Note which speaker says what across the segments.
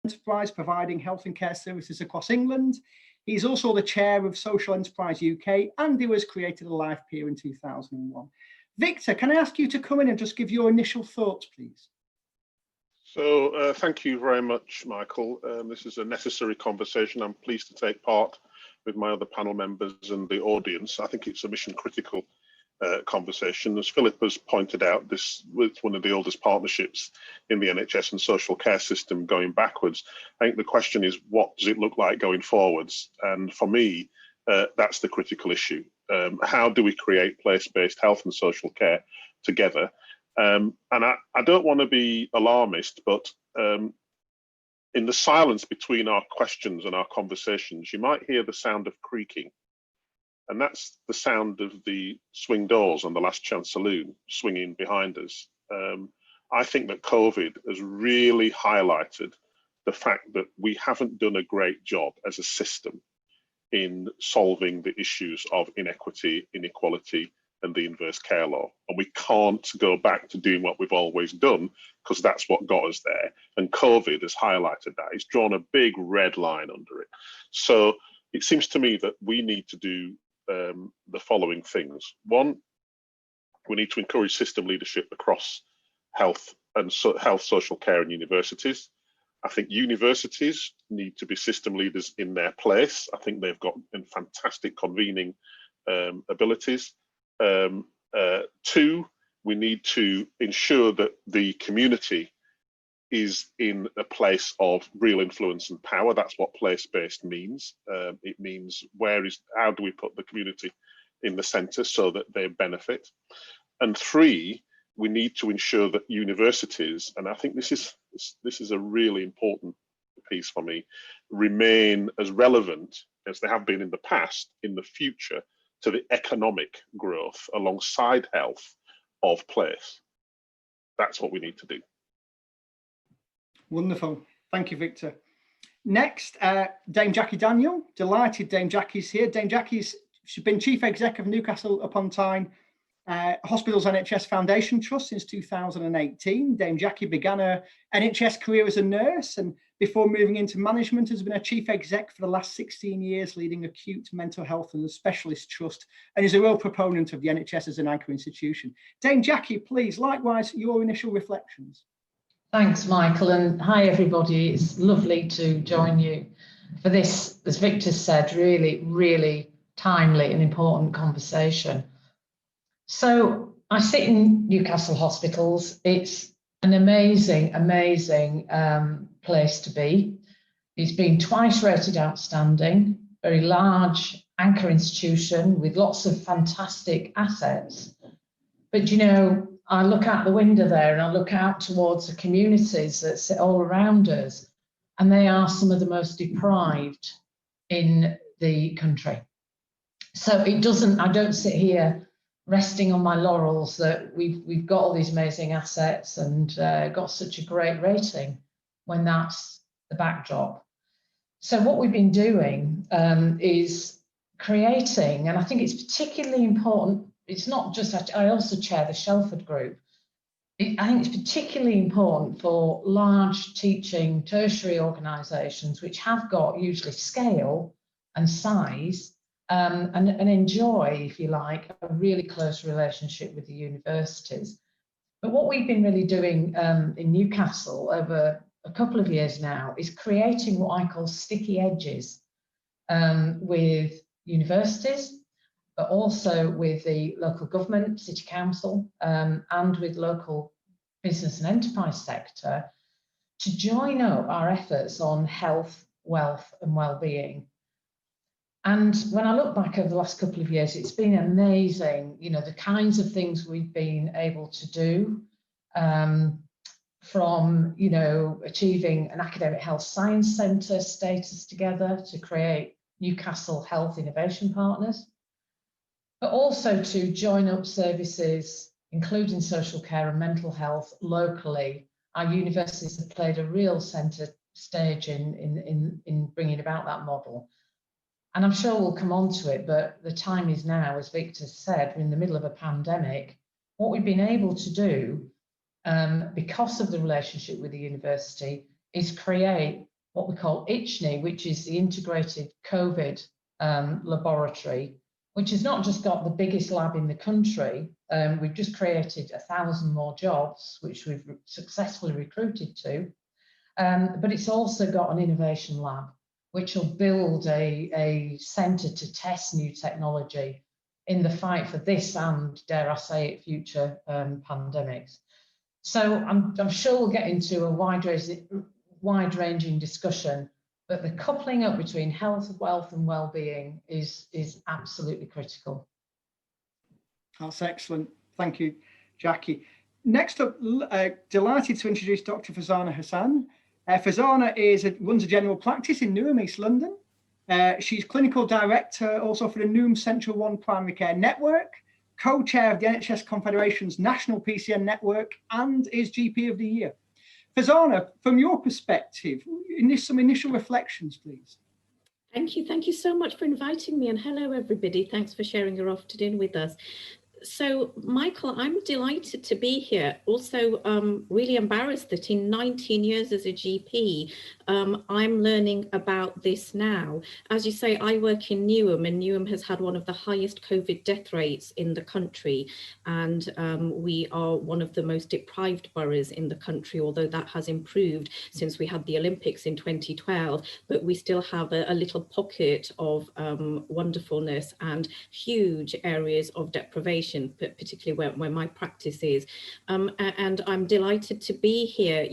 Speaker 1: enterprise providing health and care services across England. He's also the chair of Social Enterprise UK, and he was created a life peer in 2001. Victor, can I ask you to come in and just give your initial thoughts, please?
Speaker 2: So thank you very much, Michael. This is a necessary conversation. I'm pleased to take part with my other panel members and the audience. I think it's a mission critical conversation. As Philip has pointed out, this was one of the oldest partnerships in the NHS and social care system going backwards. I think the question is, what does it look like going forwards? And for me, that's the critical issue. How do we create place-based health and social care together? And I don't want to be alarmist, but in the silence between our questions and our conversations, you might hear the sound of creaking. And that's the sound of the swing doors on the Last Chance Saloon swinging behind us. I think that COVID has really highlighted the fact that we haven't done a great job as a system in solving the issues of inequity, inequality, and the inverse care law. And we can't go back to doing what we've always done, because that's what got us there. And COVID has highlighted that. It's drawn a big red line under it. So it seems to me that we need to do the following things. One, we need to encourage system leadership across health and health, social care, and universities. I think universities need to be system leaders in their place. I think they've got fantastic convening abilities. Two, we need to ensure that the community is in a place of real influence and power. That's what place-based means. It means how do we put the community in the centre so that they benefit? And three, we need to ensure that universities, and I think this is a really important piece for me, remain as relevant as they have been in the past in the future to the economic growth alongside health of place. That's what we need to do.
Speaker 1: Wonderful. Thank you, Victor. Next, Dame Jackie Daniel. Delighted Dame Jackie's here. Dame Jackie's she's been Chief Exec of Newcastle upon Tyne Hospitals NHS Foundation Trust since 2018. Dame Jackie began her NHS career as a nurse, and before moving into management has been a Chief Exec for the last 16 years, leading acute mental health and specialist trust, and is a real proponent of the NHS as an anchor institution. Dame Jackie, please, likewise, your initial reflections.
Speaker 3: Thanks, Michael, and hi everybody. It's lovely to join you for this, as Victor said, really timely and important conversation. So I sit in Newcastle Hospitals. It's an amazing place to be. It's been twice rated outstanding, very large anchor institution with lots of fantastic assets. But you know, I look out the window there and I look out towards the communities that sit all around us, and they are some of the most deprived in the country. So I don't sit here resting on my laurels that we've got all these amazing assets and got such a great rating when that's the backdrop. So what we've been doing is creating, and I think it's particularly important. It's not just, I also chair the Shelford Group. I think it's particularly important for large teaching tertiary organisations which have got usually scale and size and enjoy, if you like, a really close relationship with the universities. But what we've been really doing in Newcastle over a couple of years now is creating what I call sticky edges with universities, but also with the local government, city council, and with local business and enterprise sector to join up our efforts on health, wealth and well-being. And when I look back over the last couple of years, it's been amazing, you know, the kinds of things we've been able to do, from, you know, achieving an academic health science centre status together to create Newcastle Health Innovation Partners, but also to join up services, including social care and mental health locally. Our universities have played a real centre stage in bringing about that model. And I'm sure we'll come on to it, but the time is now, as Victor said, we're in the middle of a pandemic. What we've been able to do, because of the relationship with the university, is create what we call ICHNI, which is the Integrated COVID Laboratory, which has not just got the biggest lab in the country. We've just created 1,000 more jobs, which we've successfully recruited to. But it's also got an innovation lab, which will build a centre to test new technology in the fight for this and, dare I say it, future pandemics. So I'm sure we'll get into a wide-ranging discussion, but the coupling up between health, wealth and well-being is absolutely critical.
Speaker 1: That's excellent. Thank you, Jackie. Next up, delighted to introduce Dr. Farzana Hassan. Farzana runs a general practice in Newham, East London. She's clinical director also for the Newham Central One Primary Care Network, co-chair of the NHS Confederation's National PCN Network, and is GP of the Year. Farzana, from your perspective, some initial reflections, please.
Speaker 4: Thank you. Thank you so much for inviting me, and hello, everybody. Thanks for sharing your afternoon with us. So, Michael, I'm delighted to be here. Also, really embarrassed that in 19 years as a GP, I'm learning about this now. As you say, I work in Newham, and Newham has had one of the highest COVID death rates in the country. And we are one of the most deprived boroughs in the country, although that has improved since we had the Olympics in 2012. But we still have a little pocket of wonderfulness and huge areas of deprivation, particularly where my practice is. And I'm delighted to be here,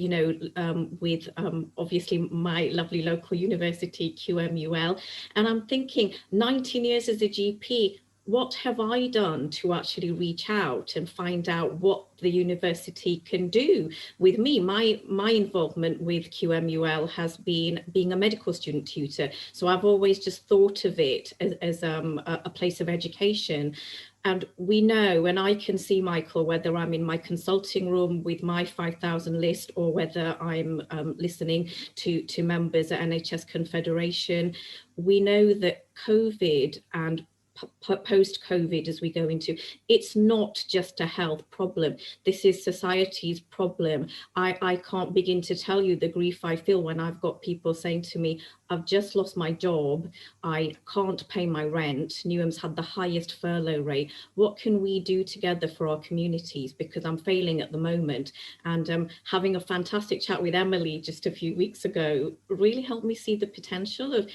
Speaker 4: with obviously my lovely local university, QMUL. And I'm thinking 19 years as a GP, what have I done to actually reach out and find out what the university can do with me? My involvement with QMUL has been being a medical student tutor. So I've always just thought of it as a place of education. And we know, and I can see, Michael, whether I'm in my consulting room with my 5,000 list or whether I'm listening to members at NHS Confederation, we know that COVID and post-COVID, as we go into, it's not just a health problem. This is society's problem. I can't begin to tell you the grief I feel when I've got people saying to me, I've just lost my job, I can't pay my rent, Newham's had the highest furlough rate. What can we do together for our communities? Because I'm failing at the moment. And having a fantastic chat with Emily just a few weeks ago really helped me see the potential of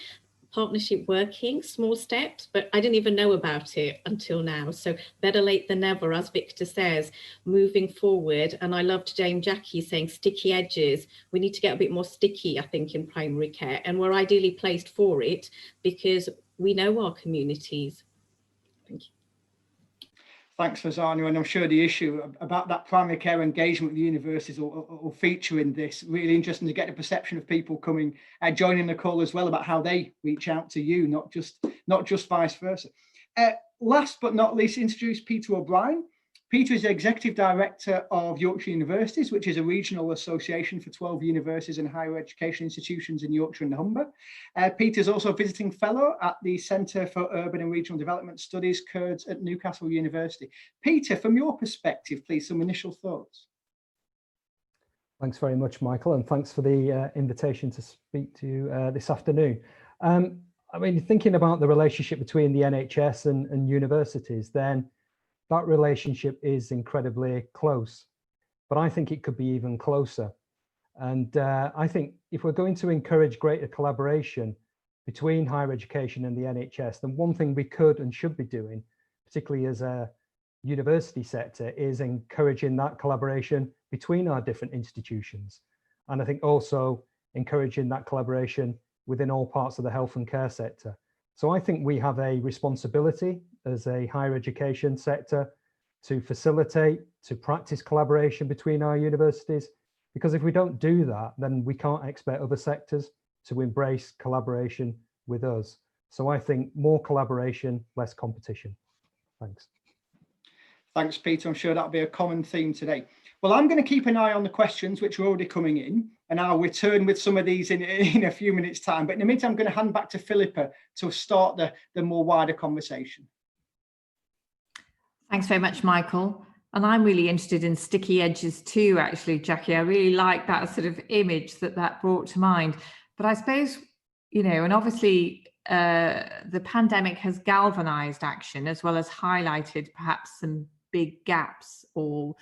Speaker 4: partnership working, small steps, but I didn't even know about it until now. So better late than never, as Victor says, moving forward. And I loved Dame Jackie saying sticky edges. We need to get a bit more sticky, I think, in primary care. And we're ideally placed for it because we know our communities. Thank you.
Speaker 1: Thanks, Farzana, and I'm sure the issue about that primary care engagement with the universities will feature in this. Really interesting to get the perception of people coming, joining the call as well about how they reach out to you, not just vice versa. Last but not least, introduce Peter O'Brien. Peter is the Executive Director of Yorkshire Universities, which is a regional association for 12 universities and higher education institutions in Yorkshire and the Humber. Peter is also a visiting fellow at the Centre for Urban and Regional Development Studies, Kurds at Newcastle University. Peter, from your perspective, please, some initial thoughts.
Speaker 5: Thanks very much, Michael, and thanks for the invitation to speak to you this afternoon. I mean, thinking about the relationship between the NHS and universities, then that relationship is incredibly close, but I think it could be even closer. And I think if we're going to encourage greater collaboration between higher education and the NHS, then one thing we could and should be doing, particularly as a university sector, is encouraging that collaboration between our different institutions. And I think also encouraging that collaboration within all parts of the health and care sector. So I think we have a responsibility as a higher education sector to facilitate, to practice collaboration between our universities, because if we don't do that, then we can't expect other sectors to embrace collaboration with us. So I think more collaboration, less competition. Thanks.
Speaker 1: Thanks, Peter. I'm sure that'll be a common theme today. Well, I'm going to keep an eye on the questions which are already coming in, and I'll return with some of these in a few minutes' time. But in the meantime, I'm going to hand back to Philippa to start the more wider conversation.
Speaker 6: Thanks very much, Michael. And I'm really interested in sticky edges too, actually, Jackie. I really like that sort of image that brought to mind. But I suppose, you know, and obviously the pandemic has galvanized action as well as highlighted perhaps some big gaps or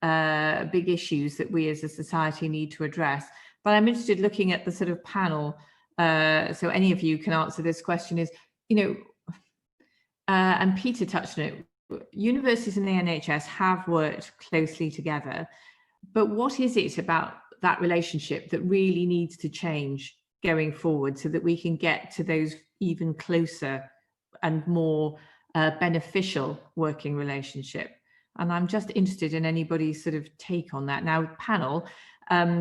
Speaker 6: big issues that we as a society need to address. But I'm interested looking at the sort of panel, so any of you can answer this question is, you know, and Peter touched on it, universities and the NHS have worked closely together, but what is it about that relationship that really needs to change going forward so that we can get to those even closer and more beneficial working relationship? And I'm just interested in anybody's sort of take on that. Now, panel,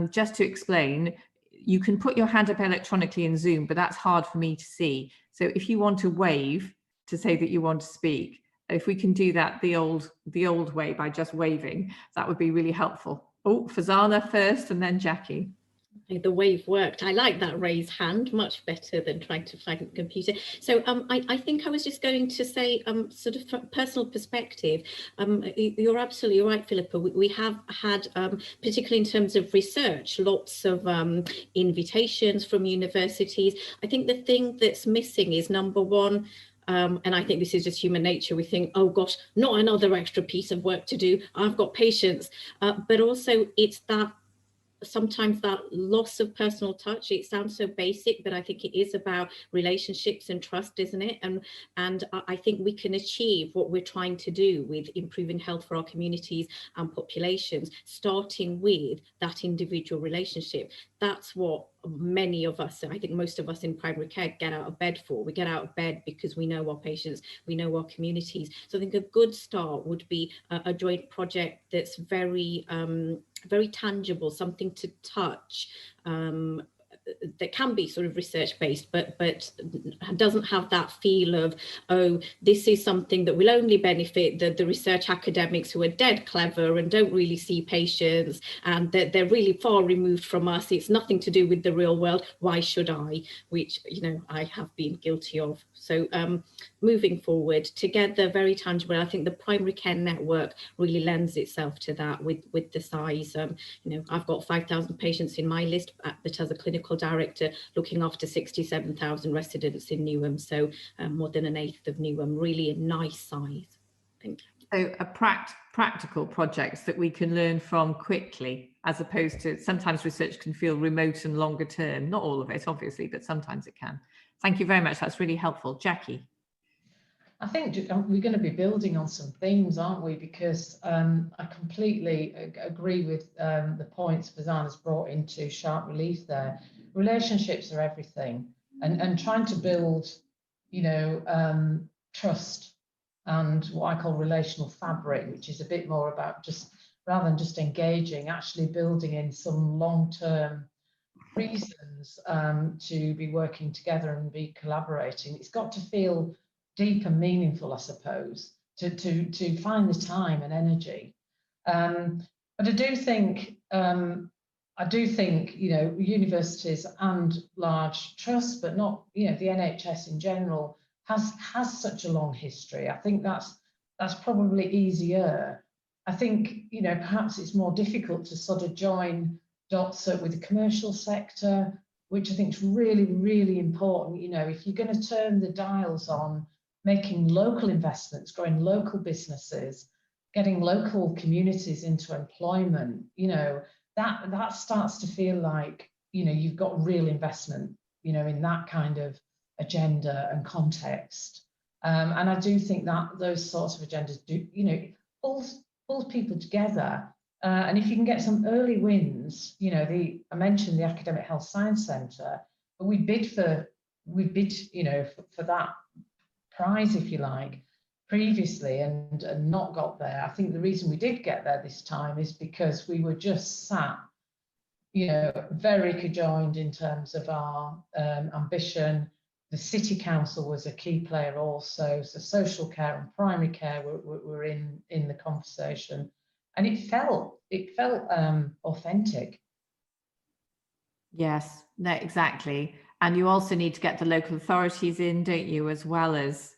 Speaker 6: just to explain, you can put your hand up electronically in Zoom, but that's hard for me to see. So if you want to wave to say that you want to speak, if we can do that the old way by just waving, that would be really helpful. Oh, Fazana first and then Jackie.
Speaker 4: The wave worked. I like that raised hand much better than trying to find a computer. So I think I was just going to say, sort of from personal perspective, you're absolutely right, Philippa. We have had, particularly in terms of research, lots of invitations from universities. I think the thing that's missing is, number one, and I think this is just human nature. We think, oh gosh, not another extra piece of work to do. I've got patience. But also it's that sometimes that loss of personal touch. It sounds so basic, but I think it is about relationships and trust, isn't it? And I think we can achieve what we're trying to do with improving health for our communities and populations, starting with that individual relationship. That's what many of us, I think most of us in primary care, get out of bed for. We get out of bed because we know our patients, we know our communities. So I think a good start would be a joint project that's very very tangible, something to touch, that can be sort of research based, but doesn't have that feel of, oh, this is something that will only benefit the research academics who are dead clever and don't really see patients, and they're really far removed from us. It's nothing to do with the real world. Why should I? Which, you know, I have been guilty of. So moving forward together, very tangible. I think the primary care network really lends itself to that with the size. You know, I've got 5,000 patients in my list, but as a clinical director looking after 67,000 residents in Newham, so more than an eighth of Newham, really a nice size. Thank you.
Speaker 6: So a practical projects that we can learn from quickly, as opposed to sometimes research can feel remote and longer term. Not all of it, obviously, but sometimes it can. Thank you very much. That's really helpful. Jackie.
Speaker 3: I think we're going to be building on some themes, aren't we? Because I completely agree with the points Fazana's brought into sharp relief there. Relationships are everything, and trying to build, you know, trust and what I call relational fabric, which is a bit more about just, rather than just engaging, actually building in some long-term reasons to be working together and be collaborating. It's got to feel deep and meaningful, I suppose, to find the time and energy. But I do think, you know, universities and large trusts, but not, you know, the NHS in general has such a long history. I think that's probably easier. I think, you know, perhaps it's more difficult to sort of join dots with the commercial sector, which I think is really, really important. You know, if you're going to turn the dials on making local investments, growing local businesses, getting local communities into employment, you know, that starts to feel like, you know, you've got real investment, you know, in that kind of agenda and context. And I do think that those sorts of agendas do, you know, pulls people together. And if you can get some early wins, you know, I mentioned the Academic Health Science Centre, but we bid, you know, for that prize, if you like, previously and not got there. I think the reason we did get there this time is because we were just sat, you know, very conjoined in terms of our ambition. The City Council was a key player also, so social care and primary care were in the conversation, and it felt authentic.
Speaker 6: Yes, no, exactly. And you also need to get the local authorities in, don't you, as well as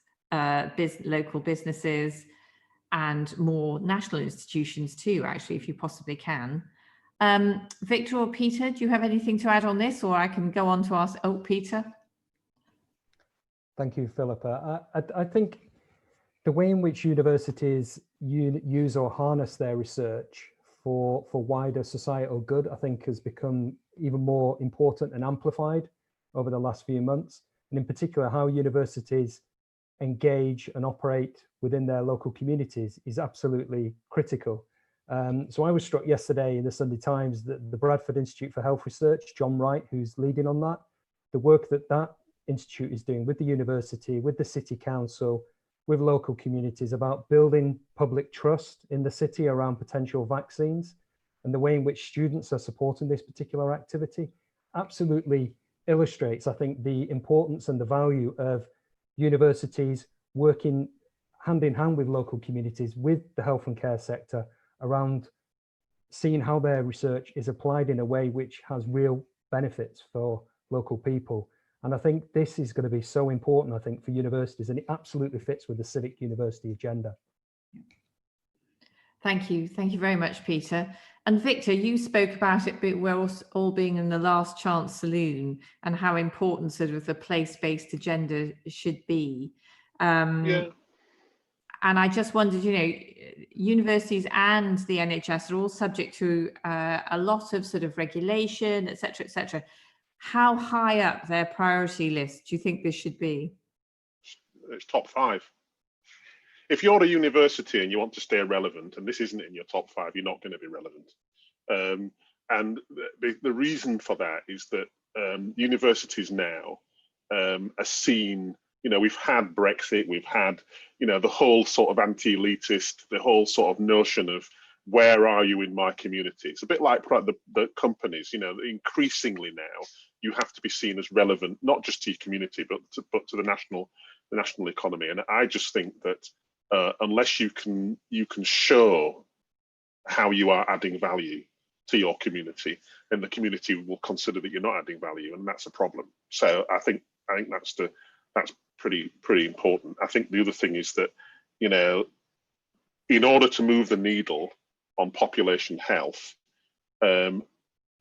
Speaker 6: local businesses and more national institutions too, actually, if you possibly can. Victor or Peter, do you have anything to add on this, or I can go on to ask? Oh, Peter.
Speaker 5: Thank you, Philippa. I think the way in which universities use or harness their research for wider societal good, I think, has become even more important and amplified over the last few months. And in particular, how universities engage and operate within their local communities is absolutely critical. So I was struck yesterday in the Sunday Times that the Bradford Institute for Health Research, John Wright, who's leading on that, the work that that institute is doing with the university, with the city council, with local communities about building public trust in the city around potential vaccines, and the way in which students are supporting this particular activity absolutely illustrates, I think, the importance and the value of universities working hand in hand with local communities, with the health and care sector, around seeing how their research is applied in a way which has real benefits for local people. And I think this is going to be so important, I think, for universities, and it absolutely fits with the civic university agenda.
Speaker 6: Thank you. Thank you very much, Peter. And Victor, you spoke about it, but we're all being in the last chance saloon and how important sort of the place-based agenda should be.
Speaker 2: Yeah.
Speaker 6: And I just wondered, universities and the NHS are all subject to a lot of sort of regulation, et cetera, et cetera. How high up their priority list do you think this should be?
Speaker 2: It's top 5. If you're a university and you want to stay relevant, and this isn't in your top 5, you're not going to be relevant. And the reason for that is that universities now are seen, we've had Brexit, we've had, the whole sort of anti-elitist, the whole sort of notion of where are you in my community? It's a bit like the companies, increasingly now you have to be seen as relevant, not just to your community, but to the national economy. And I just think that unless you can show how you are adding value to your community, then the community will consider that you're not adding value, and that's a problem. So I think that's pretty important. I think the other thing is that, in order to move the needle on population health,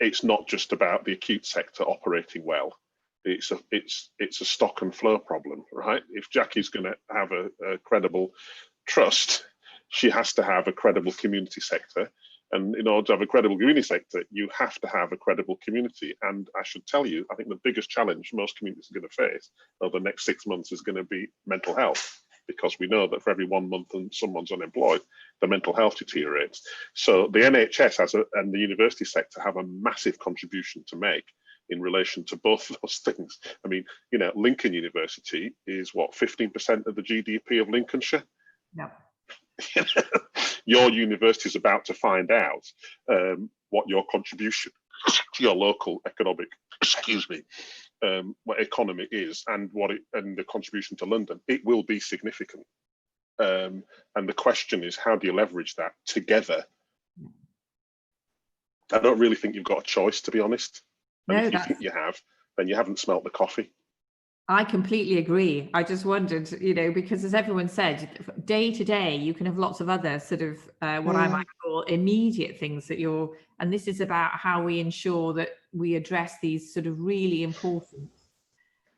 Speaker 2: it's not just about the acute sector operating well. It's a stock and flow problem, right? If Jackie's going to have a credible trust, she has to have a credible community sector. And in order to have a credible community sector, you have to have a credible community. And I should tell you, I think the biggest challenge most communities are going to face over the next 6 months is going to be mental health, because we know that for every 1 month and someone's unemployed, the mental health deteriorates. So the NHS and the university sector have a massive contribution to make in relation to both those things. I mean, Lincoln University is what, 15% of the GDP of Lincolnshire?
Speaker 6: No.
Speaker 2: Your university is about to find out what your contribution to your local economic, what economy is, and and the contribution to London. It will be significant. And the question is, how do you leverage that together? I don't really think you've got a choice, to be honest. And if you think you have, then you haven't smelt the coffee.
Speaker 6: I completely agree. I just wondered, because as everyone said, day to day, you can have lots of other sort of what I might call immediate things and this is about how we ensure that we address these sort of really important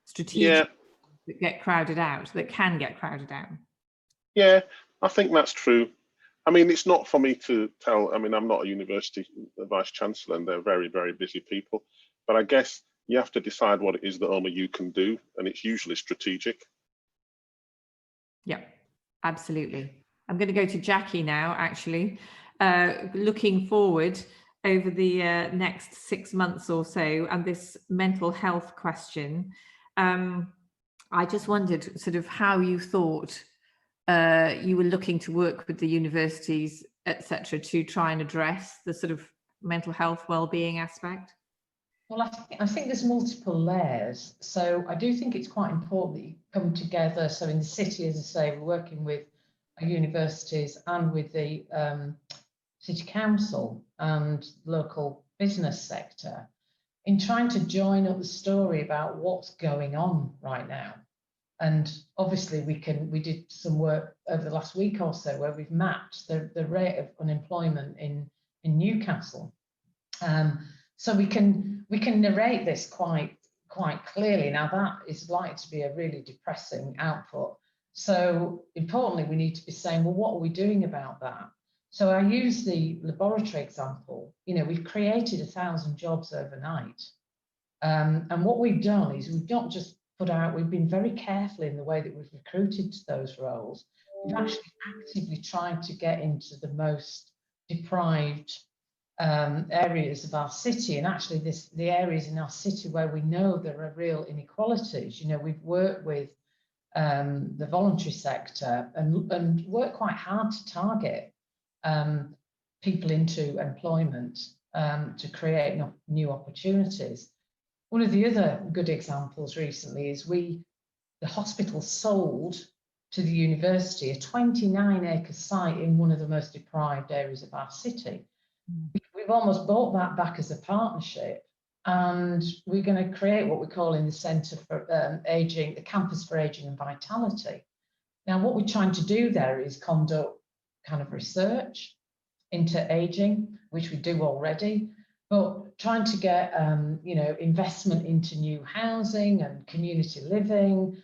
Speaker 6: strategic that get crowded out, that can get crowded out.
Speaker 2: Yeah, I think that's true. I mean, it's not for me to tell. I mean, I'm not a university vice chancellor, and they're very, very busy people. But I guess you have to decide what it is that only you can do, and it's usually strategic.
Speaker 6: Yeah, absolutely. I'm going to go to Jackie now, actually. Looking forward over the next 6 months or so, and this mental health question, I just wondered sort of how you thought you were looking to work with the universities, etc., to try and address the sort of mental health well-being aspect.
Speaker 3: Well, I think there's multiple layers. So I do think it's quite important that you come together. So in the city, as I say, we're working with our universities and with the city council and local business sector in trying to join up the story about what's going on right now. And obviously we did some work over the last week or so where we've mapped the rate of unemployment in Newcastle. So we can narrate this quite clearly. Now that is likely to be a really depressing output. So importantly, we need to be saying, well, what are we doing about that? So I use the laboratory example. You know, we've created 1,000 jobs overnight. And what we've done is we've not just put out, we've been very careful in the way that we've recruited to those roles. We've actually actively tried to get into the most deprived areas of our city, and actually the areas in our city where we know there are real inequalities. You know, we've worked with the voluntary sector and worked quite hard to target people into employment to create new opportunities. One of the other good examples recently is the hospital sold to the university a 29-acre site in one of the most deprived areas of our city. We've almost bought that back as a partnership, and we're going to create what we're calling the Centre for Aging, the Campus for Aging and Vitality. Now, what we're trying to do there is conduct kind of research into aging, which we do already, but trying to get you know, investment into new housing and community living.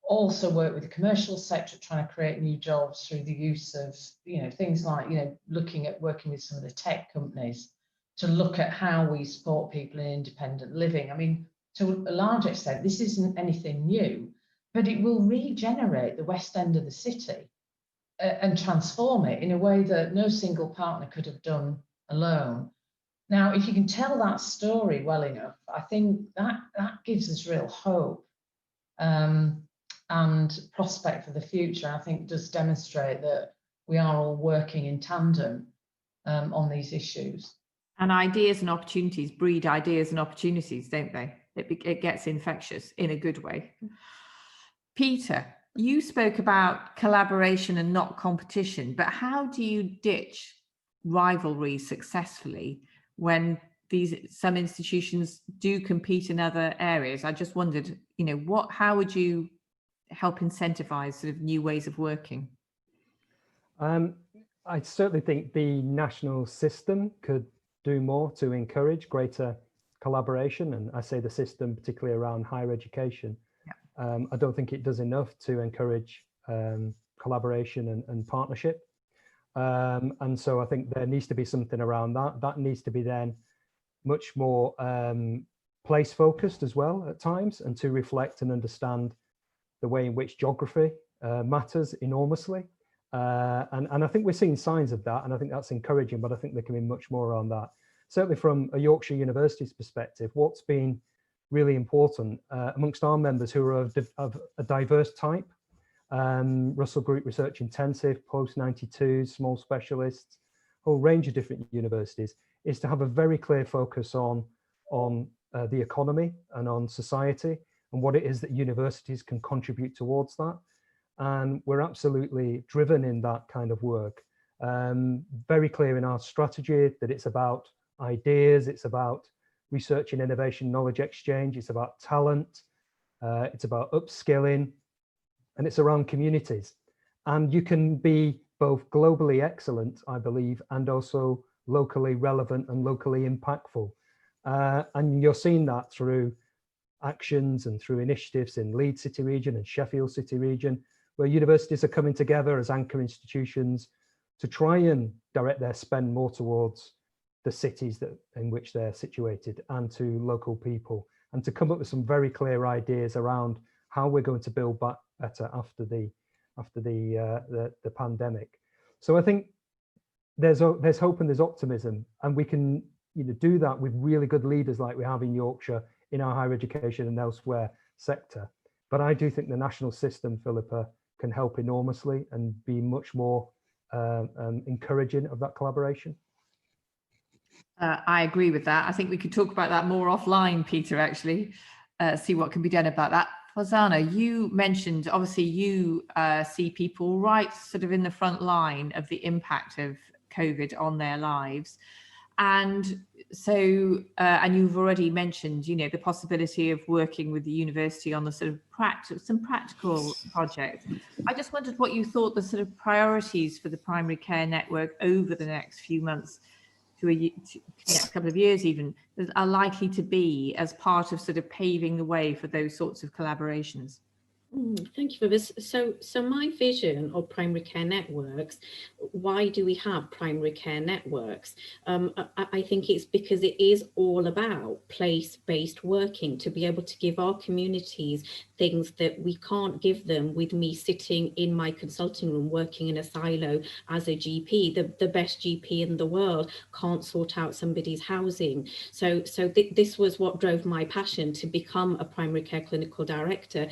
Speaker 3: Also work with the commercial sector, trying to create new jobs through the use of, you know, things like, you know, looking at working with some of the tech companies to look at how we support people in independent living. I mean, to a large extent, this isn't anything new, but it will regenerate the West End of the city and transform it in a way that no single partner could have done alone. Now, if you can tell that story well enough, I think that gives us real hope. And prospect for the future. I think does demonstrate that we are all working in tandem on these issues.
Speaker 6: And ideas and opportunities breed ideas and opportunities, don't they? It gets infectious in a good way. Peter, you spoke about collaboration and not competition, but how do you ditch rivalry successfully when some institutions do compete in other areas? I just wondered, you know, how would you help incentivize sort of new ways of working?
Speaker 5: I certainly think the national system could do more to encourage greater collaboration, and I say the system particularly around higher education. Yeah. I don't think it does enough to encourage collaboration and partnership, and so I think there needs to be something around that needs to be then much more place focused as well at times, and to reflect and understand the way in which geography matters enormously. And I think we're seeing signs of that, and I think that's encouraging, but I think there can be much more on that. Certainly from a Yorkshire University's perspective, what's been really important amongst our members who are of a diverse type, Russell Group Research Intensive, post-92s, small specialists, a whole range of different universities, is to have a very clear focus on the economy and on society, and what it is that universities can contribute towards that. And we're absolutely driven in that kind of work. Very clear in our strategy that it's about ideas, it's about research and innovation, knowledge exchange, it's about talent, it's about upskilling, and it's around communities. And you can be both globally excellent, I believe, and also locally relevant and locally impactful. And you're seeing that through actions and through initiatives in Leeds City Region and Sheffield City Region, where universities are coming together as anchor institutions to try and direct their spend more towards the cities in which they're situated and to local people, and to come up with some very clear ideas around how we're going to build back better after the pandemic. So I think there's hope and there's optimism, and we can do that with really good leaders like we have in Yorkshire, in our higher education and elsewhere sector. But I do think the national system, Philippa, can help enormously and be much more encouraging of that collaboration.
Speaker 6: I agree with that. I think we could talk about that more offline, Peter, actually, see what can be done about that. Farzana, you mentioned, obviously you see people right sort of in the front line of the impact of COVID on their lives. And so, and you've already mentioned, the possibility of working with the university on the sort of some practical projects. I just wondered what you thought the sort of priorities for the primary care network over the next few months to next couple of years even, that are likely to be as part of sort of paving the way for those sorts of collaborations?
Speaker 4: Thank you for this. So my vision of primary care networks, why do we have primary care networks? I think it's because it is all about place-based working, to be able to give our communities things that we can't give them with me sitting in my consulting room working in a silo as a GP. The best GP in the world can't sort out somebody's housing. So this was what drove my passion to become a primary care clinical director.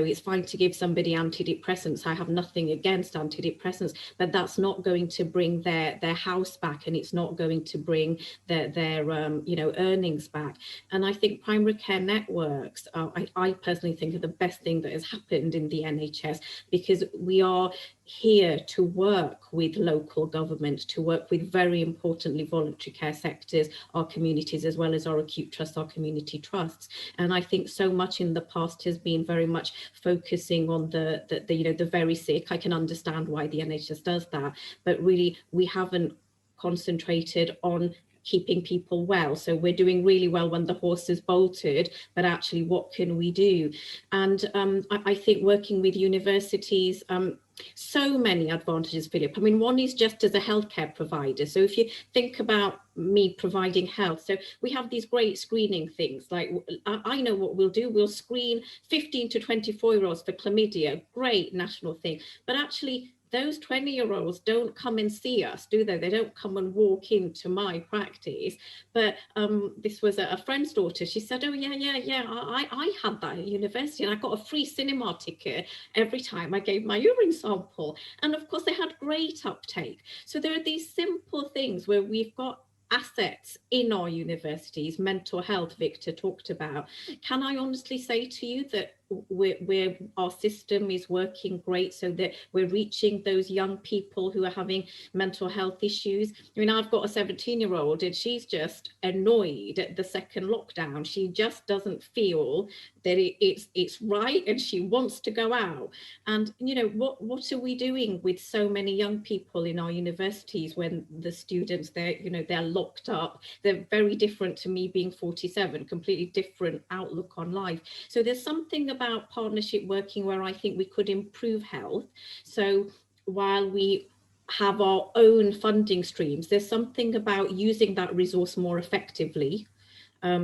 Speaker 4: It's fine to give somebody antidepressants. I have nothing against antidepressants, but that's not going to bring their house back, and it's not going to bring their earnings back. And I think primary care networks, I personally think, are the best thing that has happened in the NHS, because we are here to work with local government, to work with, very importantly, voluntary care sectors, our communities, as well as our acute trusts, our community trusts. And I think so much in the past has been very much focusing on the very sick. I can understand why the NHS does that, but really we haven't concentrated on keeping people well. So we're doing really well when the horse is bolted, but actually what can we do? And I think working with universities, so many advantages, Philip. I mean, one is just as a healthcare provider. So if you think about me providing health, so we have these great screening things, like I know what we'll do. We'll screen 15 to 24-year-olds for chlamydia, great national thing. But actually, those 20-year-olds don't come and see us, do they? They don't come and walk into my practice. But this was a friend's daughter. She said, oh, yeah, I had that at university, and I got a free cinema ticket every time I gave my urine sample. And of course, they had great uptake. So there are these simple things where we've got assets in our universities. Mental health, Victor talked about. Can I honestly say to you that our system is working great, so that we're reaching those young people who are having mental health issues? I mean, I've got a 17-year-old and she's just annoyed at the second lockdown. She just doesn't feel that it's right, and she wants to go out. And what are we doing with so many young people in our universities when the students, they're locked up? They're very different to me being 47, completely different outlook on life. So there's something about partnership working where I think we could improve health. So while we have our own funding streams, there's something about using that resource more effectively.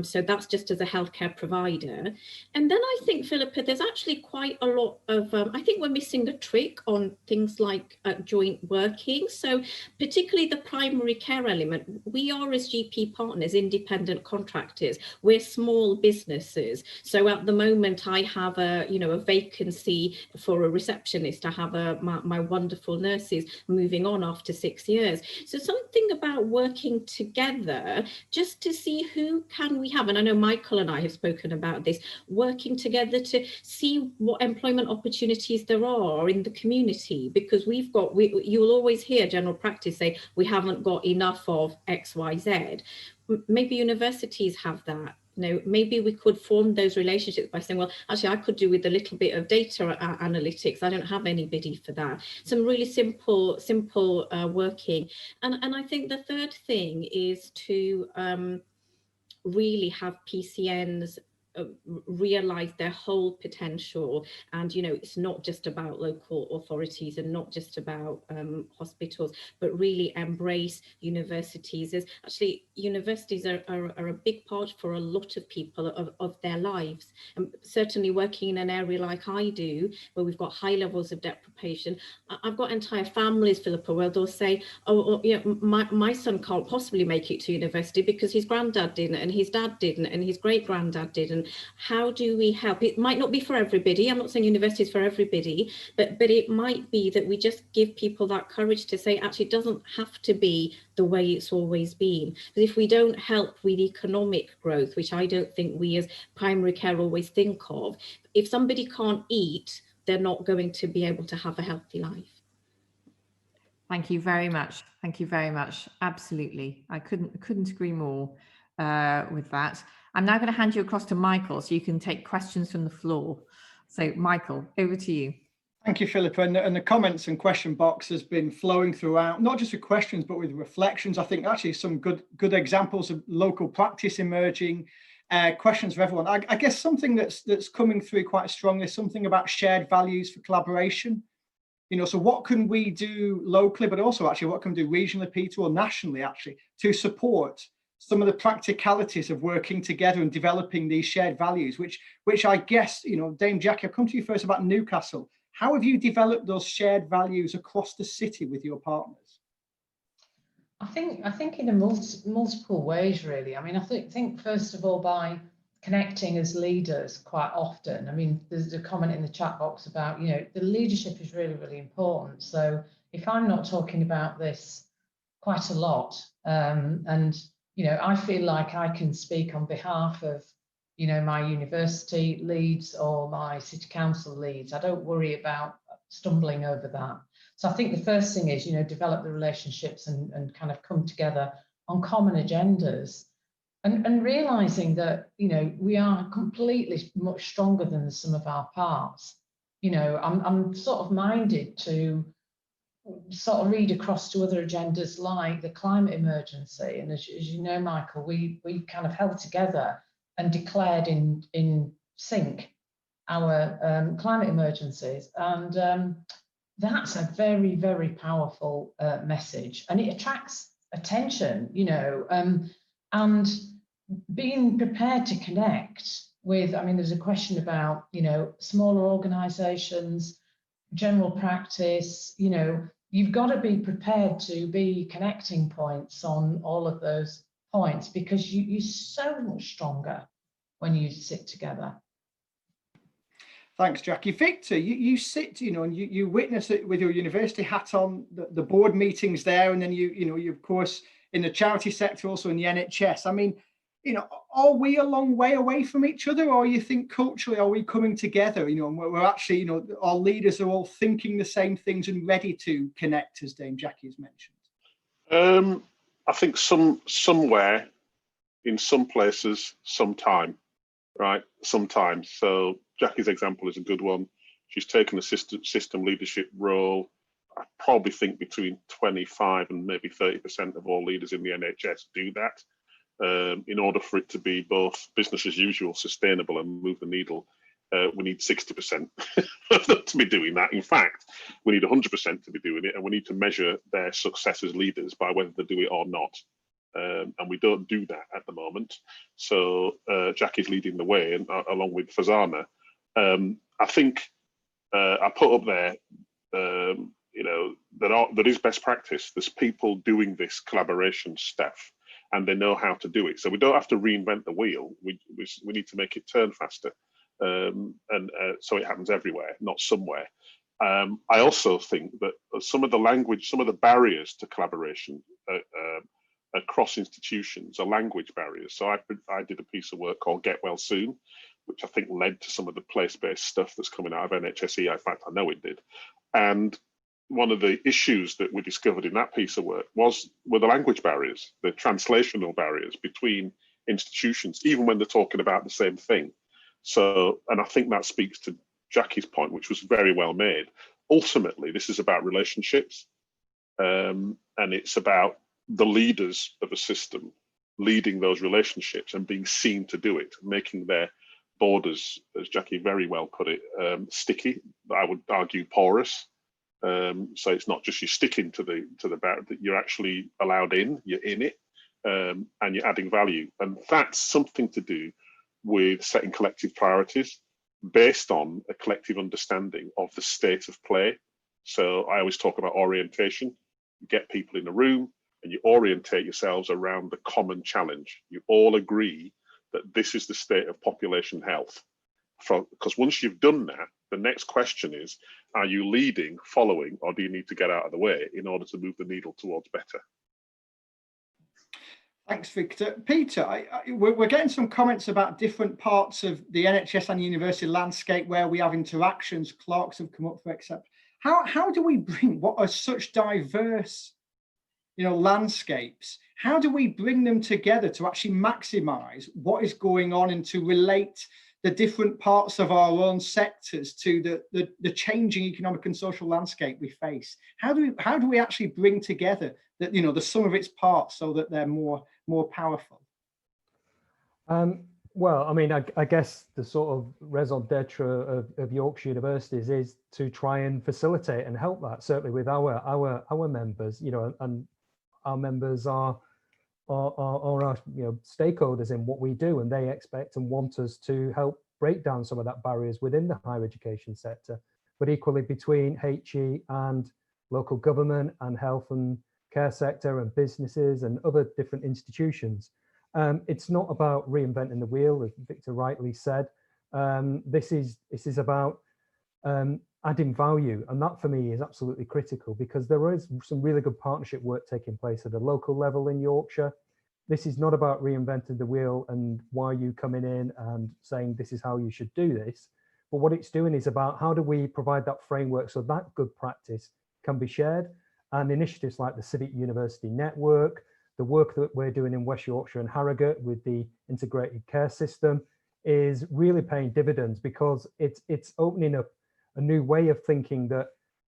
Speaker 4: So that's just as a healthcare provider. And then I think, Philippa, there's actually quite a lot of, I think we're missing a trick on things like joint working. So particularly the primary care element, we are, as GP partners, independent contractors. We're small businesses. So at the moment I have a vacancy for a receptionist. I have my wonderful nurses moving on after 6 years. So something about working together just to see who can we have, and I know Michael and I have spoken about this, working together to see what employment opportunities there are in the community, because you'll always hear general practice say we haven't got enough of X, Y, Z. Maybe universities have that. Maybe we could form those relationships by saying, well, actually, I could do with a little bit of data analytics. I don't have anybody for that. Some really simple working. And I think the third thing is to really have PCNs realize their whole potential. And it's not just about local authorities and not just about hospitals, but really embrace universities. As actually universities are a big part for a lot of people of their lives. And certainly working in an area like I do, where we've got high levels of deprivation, I've got entire families, Philippa, where they'll say, my son can't possibly make it to university because his granddad didn't, and his dad didn't, and his great granddad didn't. How do we help? It might not be for everybody. I'm not saying university is for everybody, but it might be that we just give people that courage to say, actually, it doesn't have to be the way it's always been. But if we don't help with economic growth, which I don't think we as primary care always think of, if somebody can't eat, they're not going to be able to have a healthy life.
Speaker 6: Thank you very much. Thank you very much. Absolutely. I couldn't agree more with that. I'm now going to hand you across to Michael so you can take questions from the floor. So Michael, over to you.
Speaker 1: Thank you, Philippa. And the comments and question box has been flowing throughout, not just with questions, but with reflections. I think actually some good examples of local practice emerging, questions for everyone. I guess something that's coming through quite strongly, something about shared values for collaboration. So what can we do locally, but also actually what can we do regionally, Peter, or nationally actually, to support some of the practicalities of working together and developing these shared values, which I guess, Dame Jackie, I'll come to you first about Newcastle. How have you developed those shared values across the city with your partners?
Speaker 3: I think in multiple ways, really. I mean, I think first of all by connecting as leaders quite often. I mean, there's a comment in the chat box about, the leadership is really, really important. So if I'm not talking about this quite a lot, and I feel like I can speak on behalf of my university leads or my city council leads. I don't worry about stumbling over that. So I think the first thing is, develop the relationships and kind of come together on common agendas and realizing that, we are completely much stronger than the sum of our parts. I'm sort of minded to sort of read across to other agendas like the climate emergency. And as you know, Michael, we kind of held together and declared in sync our climate emergencies. And that's a very, very powerful message. And it attracts attention, and being prepared to connect with, I mean, there's a question about, smaller organizations, general practice, you've got to be prepared to be connecting points on all of those points because you're so much stronger when you sit together.
Speaker 1: Thanks, Jackie. Victor, you sit, and you witness it with your university hat on, the board meetings there, and then you of course in the charity sector, also in the NHS. I mean, are we a long way away from each other, or you think culturally are we coming together? And we're actually, our leaders are all thinking the same things and ready to connect, as Dame Jackie has mentioned.
Speaker 2: I think somewhere, in some places, sometime, right? Sometimes. So Jackie's example is a good one. She's taken a system leadership role. I probably think between 25 and maybe 30% of all leaders in the NHS do that. In order for it to be both business as usual, sustainable, and move the needle, we need 60% of them to be doing that. In fact, we need 100% to be doing it, and we need to measure their success as leaders by whether they do it or not. And we don't do that at the moment. So Jackie's leading the way, and along with Fazana. I think I put up there, that is best practice. There's people doing this collaboration stuff, and they know how to do it. So we don't have to reinvent the wheel. We need to make it turn faster, and so it happens everywhere, not somewhere. I also think that some of the language, some of the barriers to collaboration across institutions are language barriers. So I did a piece of work called Get Well Soon, which I think led to some of the place-based stuff that's coming out of NHSE. In fact, I know it did. And one of the issues that we discovered in that piece of work were the language barriers, the translational barriers between institutions, even when they're talking about the same thing. So, and I think that speaks to Jackie's point, which was very well made. Ultimately, this is about relationships, and it's about the leaders of a system leading those relationships and being seen to do it, making their borders, as Jackie very well put it, sticky. I would argue porous. So it's not just you sticking to the barrier, that you're actually allowed in, you're in it, and you're adding value. And that's something to do with setting collective priorities based on a collective understanding of the state of play. So I always talk about orientation. You get people in a room and you orientate yourselves around the common challenge. You all agree that this is the state of population health. Because once you've done that, the next question is, are you leading, following, or do you need to get out of the way in order to move the needle towards better?
Speaker 1: Thanks, Victor. Peter, we're getting some comments about different parts of the NHS and university landscape where we have interactions. Clerks have come up for except. How do we bring what are such diverse, landscapes? How do we bring them together to actually maximise what is going on and to relate the different parts of our own sectors to the changing economic and social landscape we face? How do we actually bring together that, you know, the sum of its parts so that they're more powerful?
Speaker 5: Well, I mean, I guess the sort of raison d'etre of Yorkshire universities is to try and facilitate and help that, certainly with our members, you know, and our members are our you know, stakeholders in what we do, and they expect and want us to help break down some of that barriers within the higher education sector, but equally between HE and local government and health and care sector and businesses and other different institutions. It's not about reinventing the wheel, as Victor rightly said. This is about adding value, and that for me is absolutely critical, because there is some really good partnership work taking place at a local level in Yorkshire. This is not about reinventing the wheel and why you coming in and saying this is how you should do this, but what it's doing is about how do we provide that framework so that good practice can be shared, and initiatives like the Civic University Network, the work that we're doing in West Yorkshire and Harrogate with the integrated care system is really paying dividends, because it's opening up a new way of thinking that,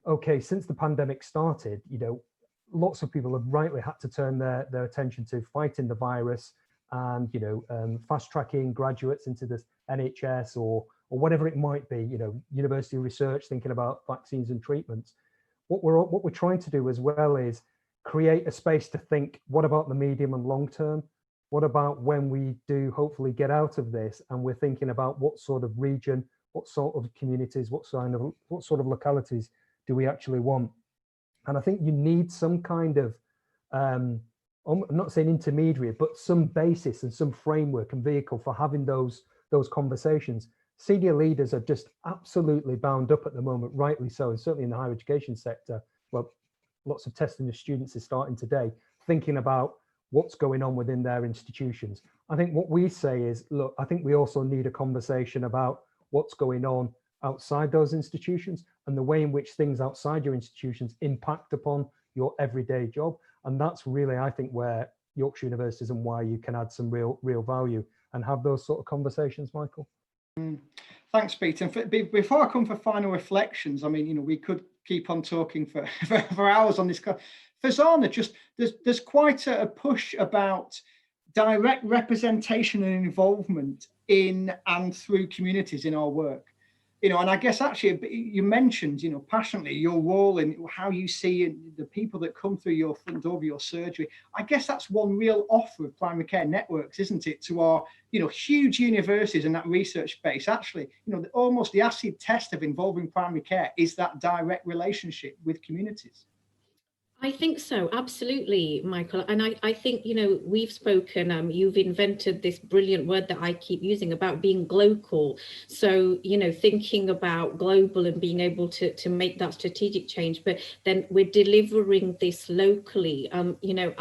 Speaker 5: okay, since the pandemic started, you know, lots of people have rightly had to turn their attention to fighting the virus and, you know, fast tracking graduates into the NHS or whatever it might be, you know, university research, thinking about vaccines and treatments. What we're trying to do as well is create a space to think, what about the medium and long term? What about when we do hopefully get out of this and we're thinking about what sort of region, what sort of communities, what sort of localities do we actually want? And I think you need some kind of, I'm not saying intermediary, but some basis and some framework and vehicle for having those conversations. Senior leaders are just absolutely bound up at the moment, rightly so, and certainly in the higher education sector. Well, lots of testing of students is starting today, thinking about what's going on within their institutions. I think what we say is, look, I think we also need a conversation about what's going on outside those institutions and the way in which things outside your institutions impact upon your everyday job. And that's really, I think, where Yorkshire universities and why you can add some real value and have those sort of conversations, Michael.
Speaker 1: Thanks, Peter. And before I come for final reflections, I mean, you know, we could keep on talking for hours on this. For Zana, just there's quite a push about direct representation and involvement in and through communities in our work. You know, and I guess actually you mentioned, you know, passionately your role in how you see the people that come through your front door of your surgery. I guess that's one real offer of primary care networks, isn't it, to our, you know, huge universities and that research space. Actually, you know, almost the acid test of involving primary care is that direct relationship with communities.
Speaker 4: I think so, absolutely, Michael. And I think, you know, we've spoken, you've invented this brilliant word that I keep using about being global. So, you know, thinking about global and being able to make that strategic change, but then we're delivering this locally. You know,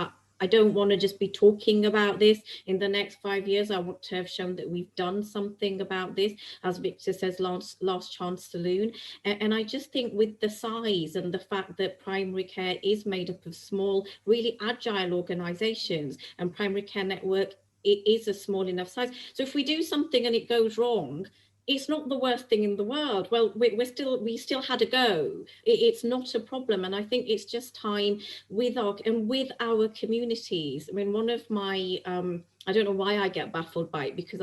Speaker 4: I don't want to just be talking about this in the next 5 years. I want to have shown that we've done something about this, as Victor says, last chance saloon. And I just think with the size and the fact that primary care is made up of small, really agile organizations, and primary care network, it is a small enough size. So if we do something and it goes wrong, it's not the worst thing in the world. Well, we still had a go. It's not a problem. And I think it's just time with our communities. I mean, one of my, I don't know why I get baffled by it, because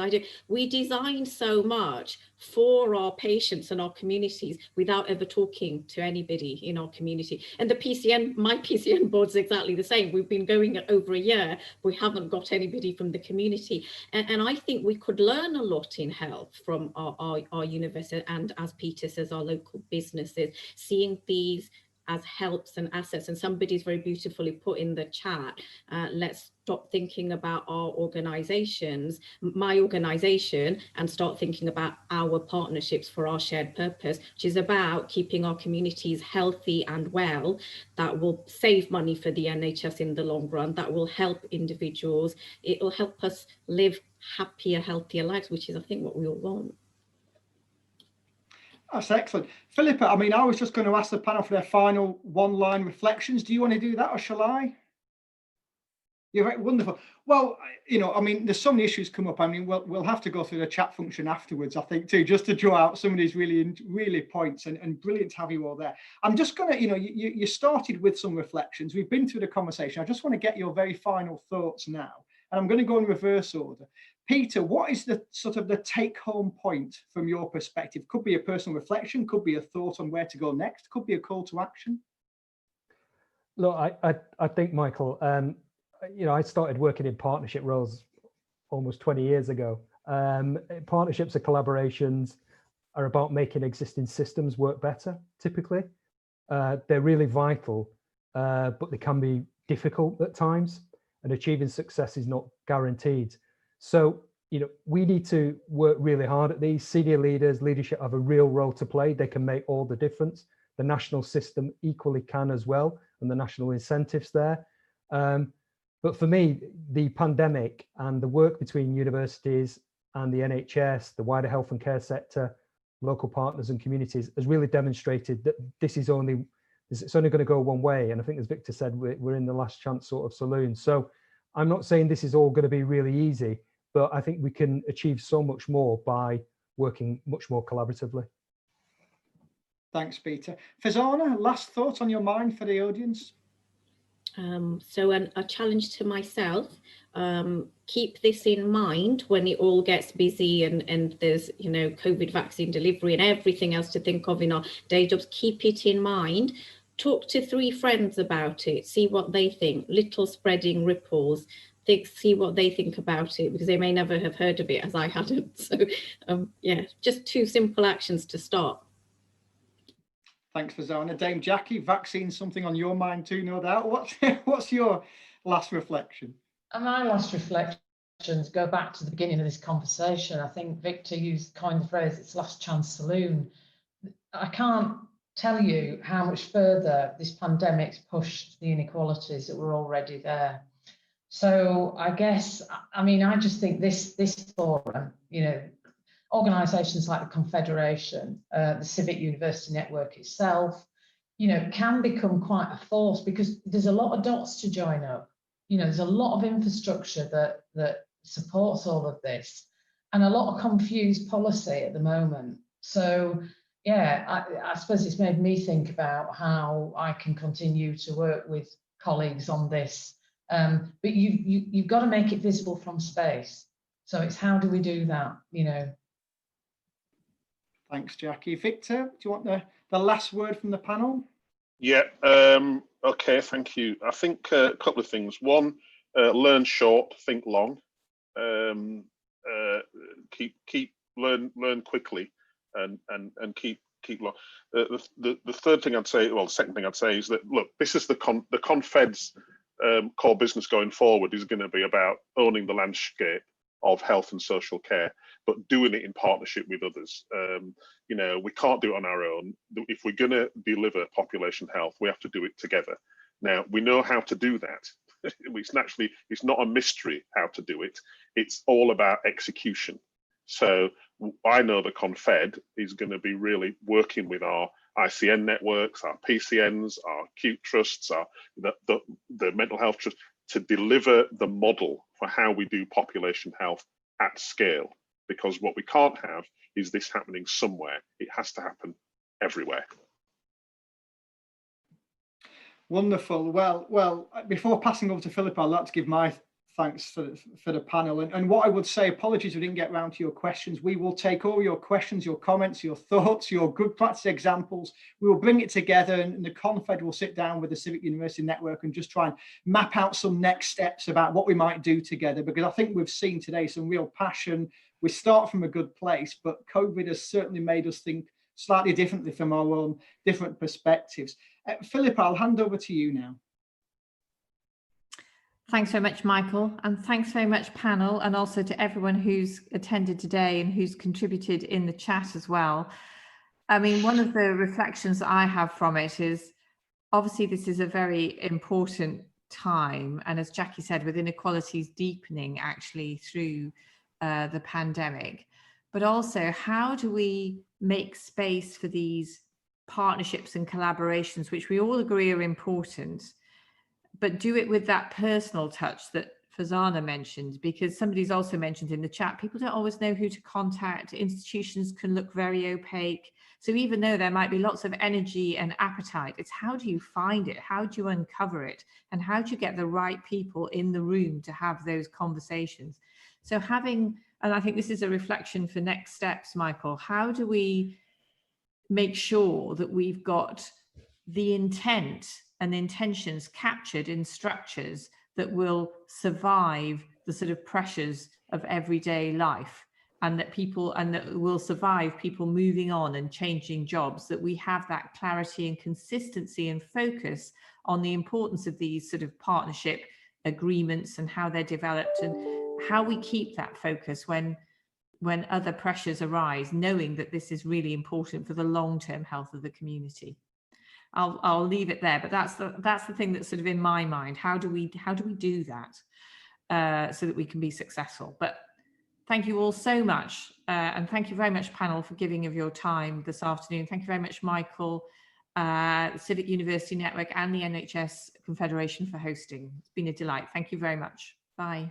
Speaker 4: we design so much for our patients and our communities without ever talking to anybody in our community. And my PCN board's exactly the same. We've been going over a year, we haven't got anybody from the community. And I think we could learn a lot in health from our university, and as Peter says, our local businesses, seeing these as helps and assets. And somebody's very beautifully put in the chat, let's stop thinking about our organizations, my organization, and start thinking about our partnerships for our shared purpose, which is about keeping our communities healthy and well. That will save money for the NHS in the long run. That will help individuals. It will help us live happier, healthier lives, which is, I think, what we all want.
Speaker 1: That's excellent. Philippa, I mean, I was just going to ask the panel for their final one-line reflections. Do you want to do that, or shall I? You're right, wonderful. Well, you know, I mean, there's so many issues come up. I mean, we'll have to go through the chat function afterwards, I think, too, just to draw out some of these really points, and brilliant to have you all there. I'm just going to, you know, you started with some reflections. We've been through the conversation. I just want to get your very final thoughts now, and I'm going to go in reverse order. Peter, what is the sort of the take-home point from your perspective? Could be a personal reflection, could be a thought on where to go next, could be a call to action.
Speaker 5: Look, I think, Michael, you know, I started working in partnership roles almost 20 years ago. Partnerships and collaborations are about making existing systems work better, typically. They're really vital, but they can be difficult at times, and achieving success is not guaranteed. So, you know, we need to work really hard at these. Senior leaders, leadership have a real role to play. They can make all the difference. The national system equally can as well, and the national incentives there. But for me, the pandemic and the work between universities and the NHS, the wider health and care sector, local partners and communities has really demonstrated that it's only going to go one way. And I think, as Victor said, we're in the last chance sort of saloon. So I'm not saying this is all going to be really easy, but I think we can achieve so much more by working much more collaboratively.
Speaker 1: Thanks, Peter. Fazana, last thought on your mind for the audience?
Speaker 4: So a challenge to myself, keep this in mind when it all gets busy and there's, you know, COVID vaccine delivery and everything else to think of in our day jobs. Keep it in mind. Talk to 3 friends about it. See what they think. Little spreading ripples. See what they think about it, because they may never have heard of it as I hadn't. So yeah, just 2 simple actions to start.
Speaker 1: Thanks, Fazana. Dame Jackie, vaccine, something on your mind too, no doubt. What's your last reflection?
Speaker 3: And my last reflections go back to the beginning of this conversation. I think Victor coined the phrase, it's last chance saloon. I can't tell you how much further this pandemic's pushed the inequalities that were already there. So I guess, I mean, I just think this forum, you know, organisations like the Confederation, the Civic University Network itself, you know, can become quite a force, because there's a lot of dots to join up. You know, there's a lot of infrastructure that supports all of this, and a lot of confused policy at the moment. So yeah, I suppose it's made me think about how I can continue to work with colleagues on this. But you've got to make it visible from space. So it's how do we do that, you know?
Speaker 1: Thanks, Jackie. Victor, do you want the last word from the panel?
Speaker 2: Yeah, okay, thank you. I think a couple of things. One, learn short, think long. Learn quickly, and keep long. The third thing I'd say, well, the second thing I'd say is that, look, this is the Confed's core business going forward is going to be about owning the landscape of health and social care, but doing it in partnership with others. You know, we can't do it on our own. If we're going to deliver population health, we have to do it together. Now, we know how to do that. It's not a mystery how to do it. It's all about execution. So I know the Confed is going to be really working with our ICN networks, our PCNs, our acute trusts, the mental health trust, to deliver the model for how we do population health at scale. Because what we can't have is this happening somewhere. It has to happen everywhere.
Speaker 1: Wonderful. Well, before passing over to Philip, I'd like to give my thanks for the panel. And what I would say, apologies we didn't get around to your questions. We will take all your questions, your comments, your thoughts, your good practice examples. We will bring it together, and the Confed will sit down with the Civic University Network and just try and map out some next steps about what we might do together. Because I think we've seen today some real passion. We start from a good place, but COVID has certainly made us think slightly differently from our own different perspectives. Philip, I'll hand over to you now.
Speaker 6: Thanks very much, Michael, and thanks very much, panel, and also to everyone who's attended today and who's contributed in the chat as well. I mean, one of the reflections I have from it is, obviously, this is a very important time, and as Jackie said, with inequalities deepening actually through the pandemic, but also how do we make space for these partnerships and collaborations, which we all agree are important, but do it with that personal touch that Fazana mentioned, because somebody's also mentioned in the chat, people don't always know who to contact. Institutions can look very opaque. So even though there might be lots of energy and appetite, it's how do you find it? How do you uncover it? And how do you get the right people in the room to have those conversations? So having, and I think this is a reflection for next steps, Michael, how do we make sure that we've got the intent and intentions captured in structures that will survive the sort of pressures of everyday life, and that will survive people moving on and changing jobs, that we have that clarity and consistency and focus on the importance of these sort of partnership agreements and how they're developed, and how we keep that focus when other pressures arise, knowing that this is really important for the long-term health of the community. I'll leave it there, but that's the thing that's sort of in my mind. How do we do that so that we can be successful? But thank you all so much, and thank you very much, panel, for giving of your time this afternoon. Thank you very much, Michael, the Civic University Network, and the NHS Confederation for hosting. It's been a delight. Thank you very much. Bye.